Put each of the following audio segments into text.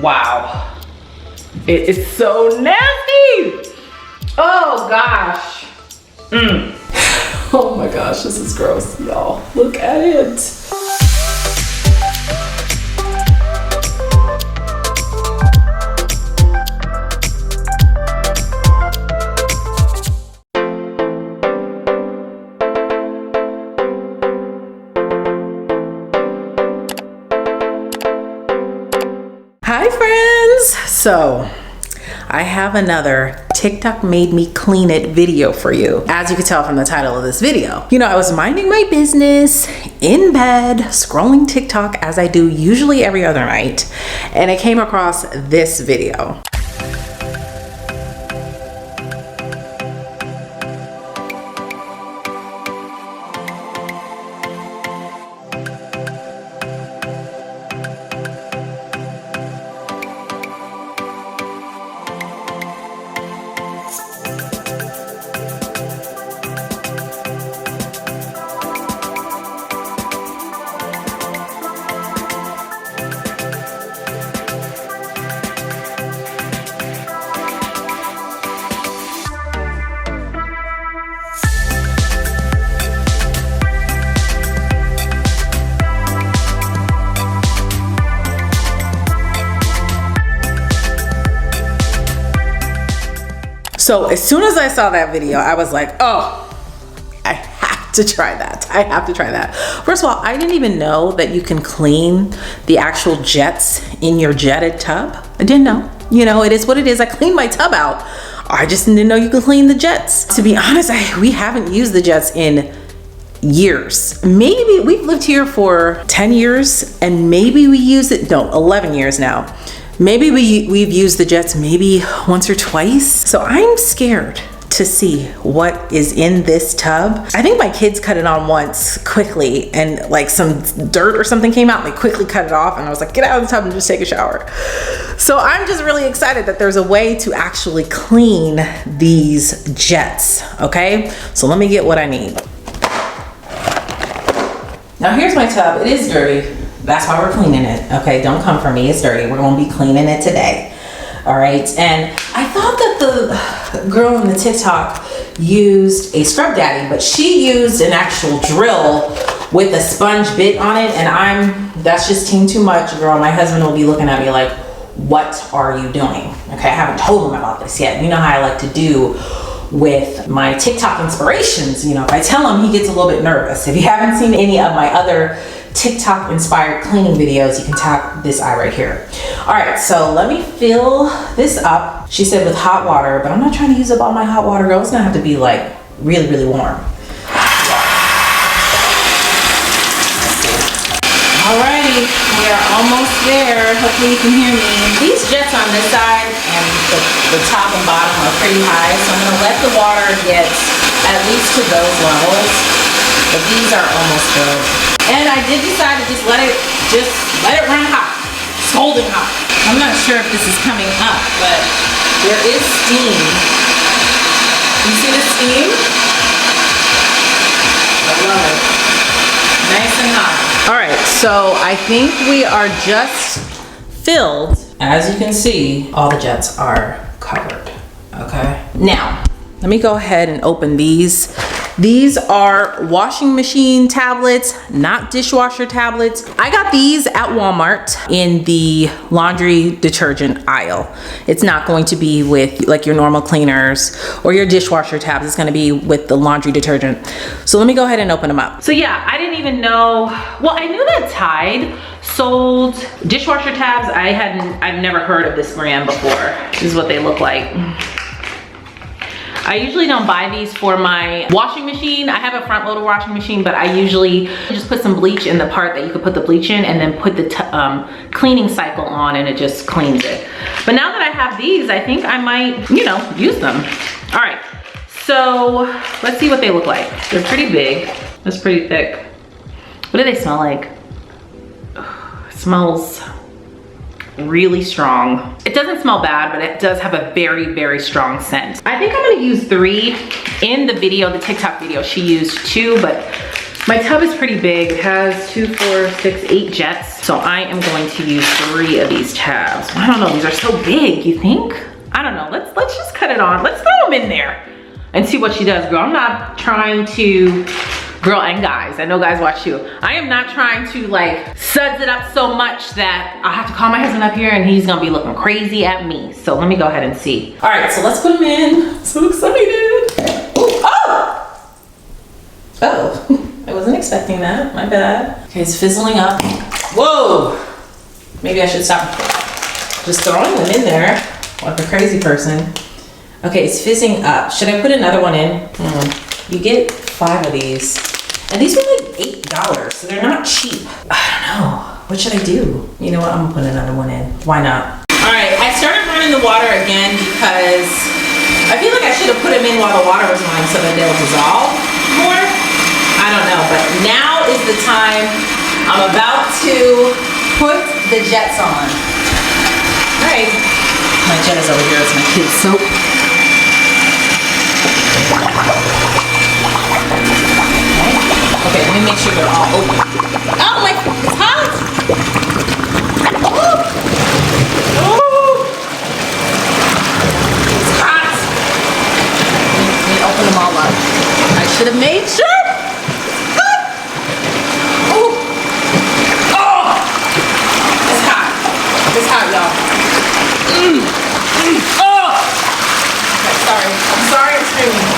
Wow. It is so nasty. Oh gosh. Oh my gosh, this is gross, y'all. Look at it. Hi friends. So I have another TikTok made me clean it video for you. As you can tell from the title of this video, you know, I was minding my business in bed, scrolling TikTok as I do usually every other night, and I came across this video. So as soon as I saw that video, I was like, oh, I have to try that. I have to try that. First of all, I didn't even know that you can clean the actual jets in your jetted tub. I didn't know. You know, it is what it is. I cleaned my tub out. I just didn't know you could clean the jets. To be honest, we haven't used the jets in years. Maybe we've lived here for 10 years and maybe we use it, no, 11 years now. Maybe we've used the jets maybe once or twice. So I'm scared to see what is in this tub. I think my kids cut it on once quickly and like some dirt or something came out and they quickly cut it off and I was like, get out of the tub and just take a shower. So I'm just really excited that there's a way to actually clean these jets, okay? So let me get what I need. Now here's my tub, it is dirty. That's why we're cleaning it, okay? Don't come for me, it's dirty. We're gonna be cleaning it today, all right? And I thought that the girl in the TikTok used a scrub daddy, but she used an actual drill with a sponge bit on it, and that's just too much, girl. My husband will be looking at me like, what are you doing? Okay, I haven't told him about this yet. You know how I like to do with my TikTok inspirations. You know, if I tell him, he gets a little bit nervous. If you haven't seen any of my other TikTok inspired cleaning videos, you can tap this eye right here. All right, so let me fill this up. She said with hot water, but I'm not trying to use up all my hot water, girl. It's gonna have to be like really, really warm. Alrighty, we are almost there. Hopefully you can hear me. These jets on this side and the top and bottom are pretty high, so I'm gonna let the water get at least to those levels, but these are almost filled. And I did decide to just let it run hot, scalding hot. I'm not sure if this is coming up, but there is steam. You see the steam? I love it. Nice and hot. All right, so I think we are just filled. As you can see, all the jets are covered, okay? Now, let me go ahead and open these. These are washing machine tablets, not dishwasher tablets. I got these at Walmart in the laundry detergent aisle. It's not going to be with like your normal cleaners or your dishwasher tabs. It's gonna be with the laundry detergent. So let me go ahead and open them up. So yeah, I didn't even know, well, I knew that Tide sold dishwasher tabs. I've never heard of this brand before. This is what they look like. I usually don't buy these for my washing machine. I have a front loader washing machine, but I usually just put some bleach in the part that you could put the bleach in and then put the cleaning cycle on and it just cleans it. But now that I have these, I think I might, you know, use them. All right, so let's see what they look like. They're pretty big, that's pretty thick. What do they smell like? It smells really strong. It doesn't smell bad, but it does have a very, very strong scent. I think I'm gonna use 3. In the video, the TikTok video, she used 2, but My tub is pretty big. It has 2, 4, 6, 8 jets. So I am going to use 3 of these tabs. I don't know, these are so big, you think? I don't know, let's just cut it on. Let's throw them in there and see what she does, girl. I'm not trying to, girl and guys, I know guys watch too. I am not trying to like suds it up so much that I have to call my husband up here and he's gonna be looking crazy at me. So let me go ahead and see. All right, so let's put them in. I'm so excited. Ooh, oh! Oh, I wasn't expecting that, my bad. Okay, it's fizzling up. Whoa! Maybe I should stop just throwing them in there like a crazy person. Okay, it's fizzing up. Should I put another one in? You get 5 of these. And these were like $8, so they're not cheap. I don't know, what should I do? You know what, I'm gonna put another one in. Why not? All right, I started running the water again because I feel like I should have put them in while the water was running so that they'll dissolve more. I don't know, but now is the time. I'm about to put the jets on. All right, my jet is over here. It's my kid's soap. Okay, let me make sure they're all open. Oh my, it's hot. Ooh. Ooh. It's hot. Let me open them all up. I should have made sure. It's hot, y'all. Oh! Okay, sorry. I'm sorry I'm screaming.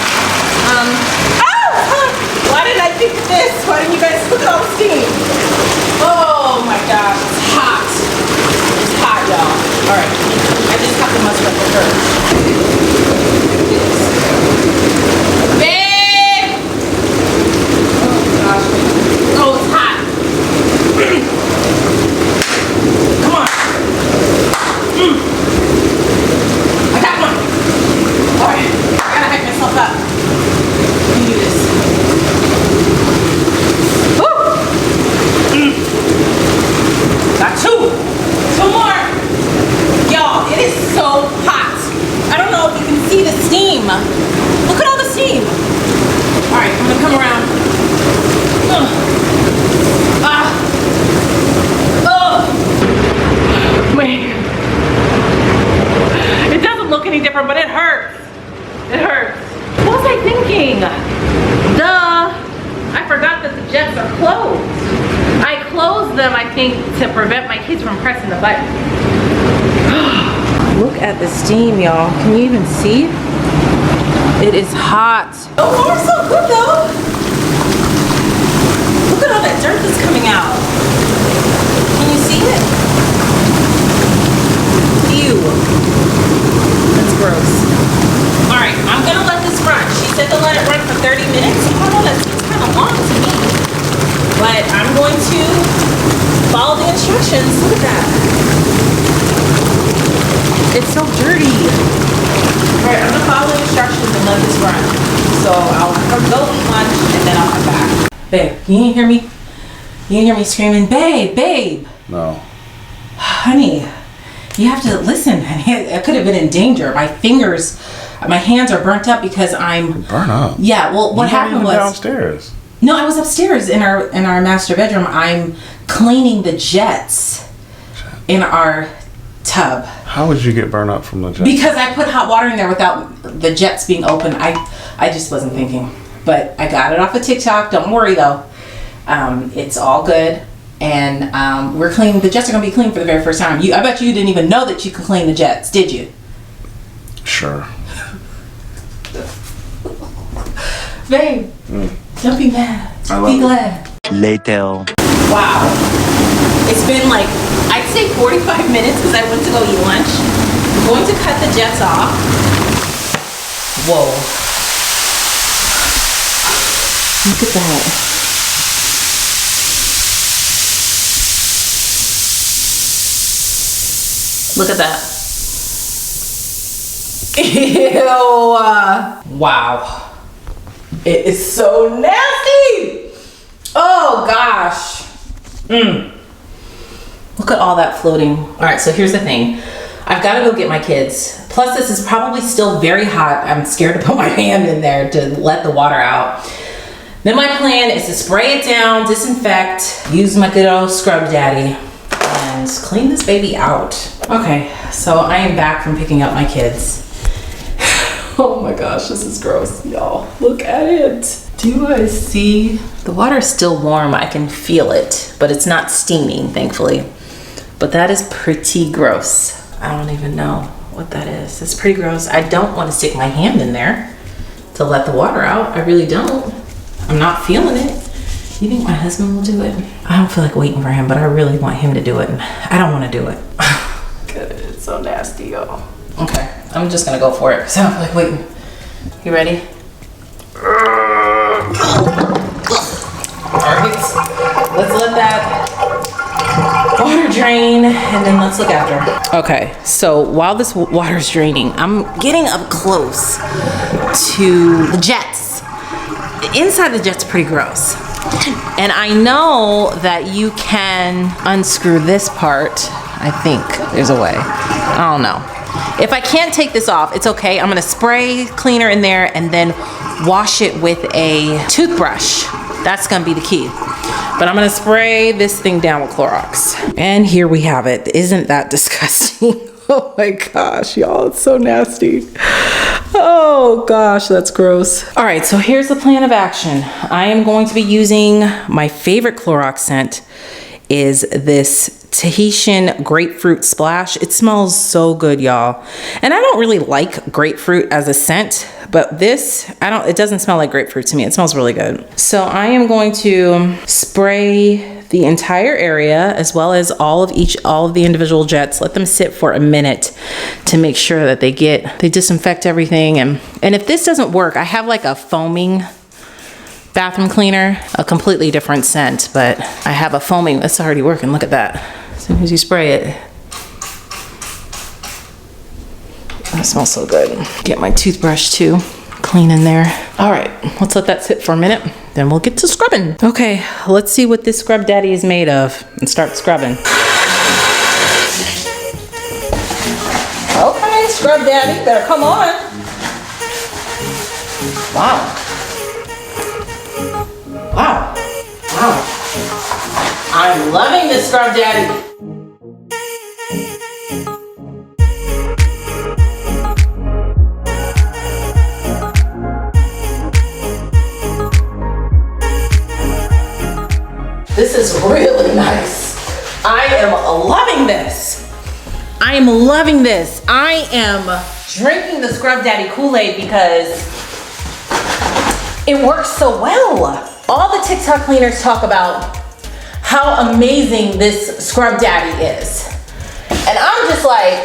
Why did I think of this? Why didn't you guys look at all the steam? Oh my gosh, it's hot. It's hot, y'all. Alright, I just have to muster up the courage. Babe! Oh gosh. Oh, it's hot. Come on. I got one. All right, I gotta hype myself up. Let me do this. Woo! Got 2. 2 more. Y'all, it is so hot. I don't know if you can see the steam. Look at all the steam. All right, I'm gonna come around. Wait. It doesn't look any different, but it hurts. It hurts. What was I thinking? Duh. I forgot that the jets are closed. I closed them, I think, to prevent my kids from pressing the button. Look at the steam, y'all. Can you even see? It is hot. Oh, we're so good, though. Look at all that dirt that's coming out. Can you see it? Ew. That's gross. Alright, I'm gonna let this run. She said to let it run for 30 minutes. I don't know, that seems kind of long to me. But I'm going to follow the instructions. Look at that. It's so dirty. Alright, I'm gonna follow the instructions and let this run. So I'll go eat lunch and then I'll come back. Babe, you didn't hear me? You didn't hear me screaming, babe, babe. No. Honey. You have to listen. I could have been in danger. My fingers, my hands are burnt up because I'm burnt up. Yeah. Well, what happened was downstairs. No, I was upstairs in our master bedroom. I'm cleaning the jets in our tub. How would you get burnt up from the jets? Because I put hot water in there without the jets being open. I just wasn't thinking. But I got it off of TikTok. Don't worry though. It's all good. And we're cleaning. The jets are gonna be clean for the very first time. I bet you didn't even know that you could clean the jets, did you? Sure. Babe, don't be mad. Be glad. Later. Wow. It's been like, I'd say 45 minutes because I went to go eat lunch. I'm going to cut the jets off. Whoa. Look at that. Look at that. Ew. Wow. It is so nasty. Oh gosh. Look at all that floating. All right, so here's the thing. I've got to go get my kids. Plus this is probably still very hot. I'm scared to put my hand in there to let the water out. Then my plan is to spray it down, disinfect, use my good old scrub daddy, and clean this baby out. Okay, so I am back from picking up my kids. Oh my gosh, this is gross, y'all. Look at it. Do you guys see? The water is still warm, I can feel it, but it's not steaming, thankfully. But that is pretty gross. I don't even know what that is. It's pretty gross. I don't want to stick my hand in there to let the water out. I really don't. I'm not feeling it. You think my husband will do it? I don't feel like waiting for him, but I really want him to do it. And I don't want to do it. God, it's so nasty, y'all. Okay, I'm just gonna go for it because I don't feel like waiting. You ready? All right, let's let that water drain and then let's look after her. Okay, so while this water's draining, I'm getting up close to the jets. The inside of the jet's pretty gross. And I know that you can unscrew this part. I think there's a way. I don't know. If I can't take this off, it's okay. I'm gonna spray cleaner in there and then wash it with a toothbrush. That's gonna be the key. But I'm gonna spray this thing down with Clorox. And here we have it. Isn't that disgusting? Oh my gosh, y'all, it's so nasty. Oh gosh, that's gross. All right, so here's the plan of action. I am going to be using my favorite Clorox scent is this Tahitian grapefruit splash. It smells so good, y'all. And I don't really like grapefruit as a scent, but this, it doesn't smell like grapefruit to me. It smells really good. So I am going to spray the entire area as well as all of the individual jets. Let them sit for a minute to make sure that they disinfect everything. And if this doesn't work, I have like a foaming bathroom cleaner, a completely different scent, but I have a foaming that's already working. Look at that. As soon as you spray it, that smells so good. Get my toothbrush too, clean in there. All right, let's let that sit for a minute, then we'll get to scrubbing. Okay, let's see what this scrub daddy is made of and start scrubbing. Okay, scrub daddy, better come on. Wow. Wow. Wow. I'm loving this scrub daddy. This is really nice. I am loving this. I am loving this. I am drinking the scrub daddy Kool-Aid because it works so well. All the TikTok cleaners talk about how amazing this scrub daddy is. And I'm just like,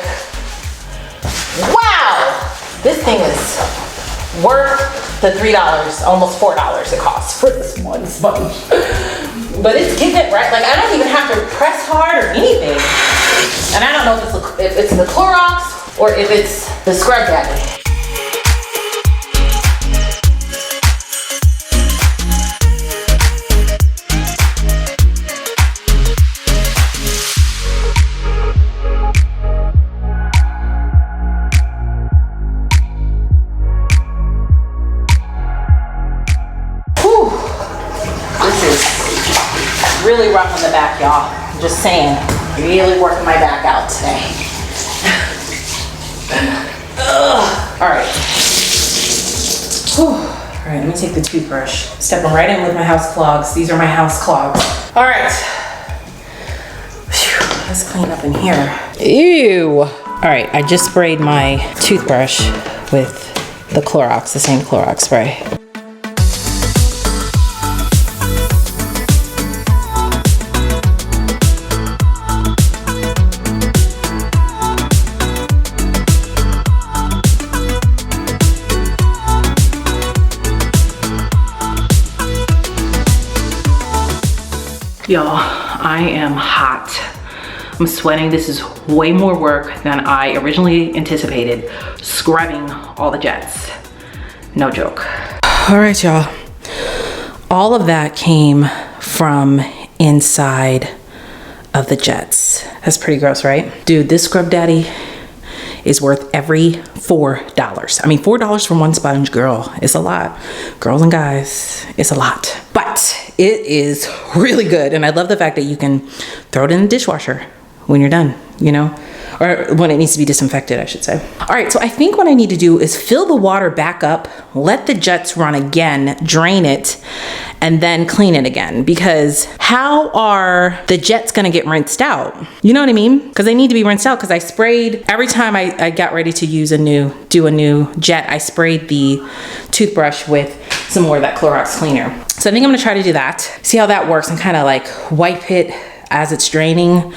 wow, this thing is worth the $3, almost $4 it costs for this one sponge. But it's getting it right. Like I don't even have to press hard or anything. And I don't know if it's the Clorox or if it's the scrub daddy. Really rough on the back, y'all. I'm just saying, really working my back out today. All right. All right, let me take the toothbrush. Stepping right in with my house clogs. These are my house clogs. All right. Whew, let's clean up in here. Ew. All right, I just sprayed my toothbrush with the Clorox, the same Clorox spray. Y'all, I am hot. I'm sweating. This is way more work than I originally anticipated. Scrubbing all the jets. No joke. All right, y'all. All of that came from inside of the jets. That's pretty gross, right? Dude, this scrub daddy is worth every $4. I mean, $4 for one sponge, girl, it's a lot. Girls and guys, it's a lot. But it is really good. And I love the fact that you can throw it in the dishwasher when you're done, you know? Or when it needs to be disinfected, I should say. All right, so I think what I need to do is fill the water back up, let the jets run again, drain it, and then clean it again. Because how are the jets gonna get rinsed out? You know what I mean? Because they need to be rinsed out, because I sprayed, every time I got ready to do a new jet, I sprayed the toothbrush with some more of that Clorox cleaner. So I think I'm gonna try to do that, see how that works, and kind of like wipe it as it's draining,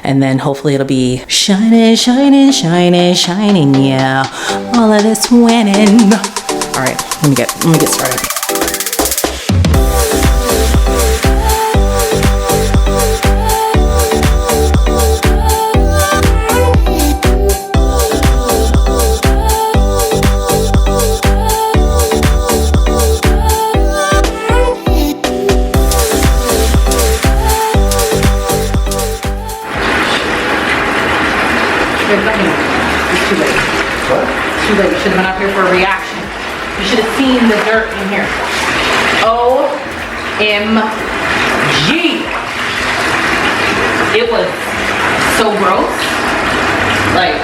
and then hopefully it'll be shining, shining, shining, shining, yeah. All of this winning. All right, let me get started. It's too late. What? Too late. You should have been up here for a reaction. You should have seen the dirt in here. OMG. It was so gross. Like,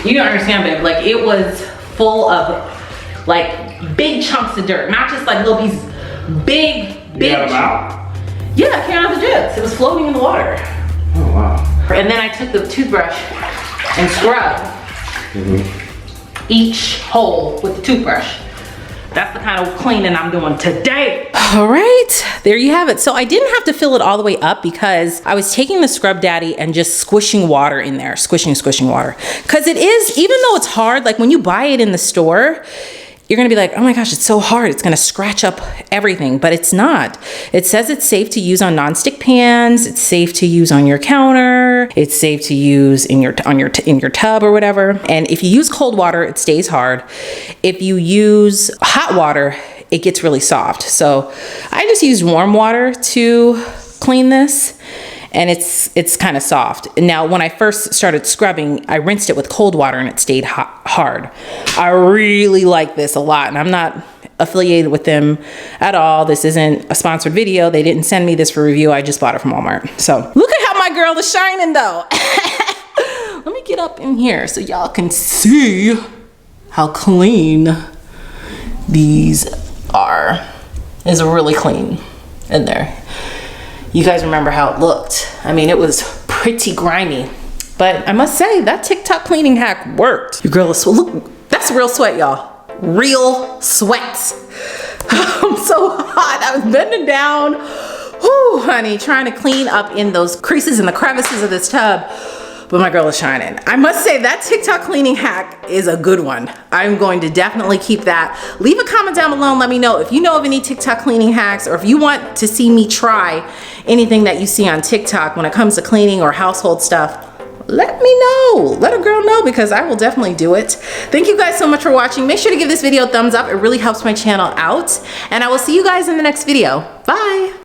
you don't understand, babe. Like, it was full of, like, big chunks of dirt. Not just, like, little pieces. Big. You got them out? Yeah, I came out of the jets. It was floating in the water. Oh, wow. And then I took the toothbrush and scrubbed each hole with the toothbrush. That's the kind of cleaning I'm doing today. All right, there you have it. So I didn't have to fill it all the way up because I was taking the Scrub Daddy and just squishing water in there, squishing water. Because it is, even though it's hard, like when you buy it in the store, you're gonna be like, oh my gosh, it's so hard. It's gonna scratch up everything, but it's not. It says it's safe to use on nonstick pans. It's safe to use on your counter. It's safe to use in your tub or whatever. And if you use cold water, it stays hard. If you use hot water, it gets really soft. So I just used warm water to clean this, and it's kind of soft. Now, when I first started scrubbing, I rinsed it with cold water and it stayed hard. I really like this a lot, and I'm not affiliated with them at all. This isn't a sponsored video. They didn't send me this for review. I just bought it from Walmart. So look at how my girl is shining though. Let me get up in here so y'all can see how clean these are. It's really clean in there. You guys remember how it looked. I mean, it was pretty grimy, but I must say that TikTok cleaning hack worked. Your girl is, look, that's real sweat, y'all. Real sweat. I'm so hot. I was bending down, whoo, honey, trying to clean up in those creases and the crevices of this tub, but my girl is shining. I must say that TikTok cleaning hack is a good one. I'm going to definitely keep that. Leave a comment down below and let me know if you know of any TikTok cleaning hacks, or if you want to see me try anything that you see on TikTok when it comes to cleaning or household stuff. Let me know. Let a girl know, because I will definitely do it. Thank you guys so much for watching. Make sure to give this video a thumbs up. It really helps my channel out. And I will see you guys in the next video. Bye.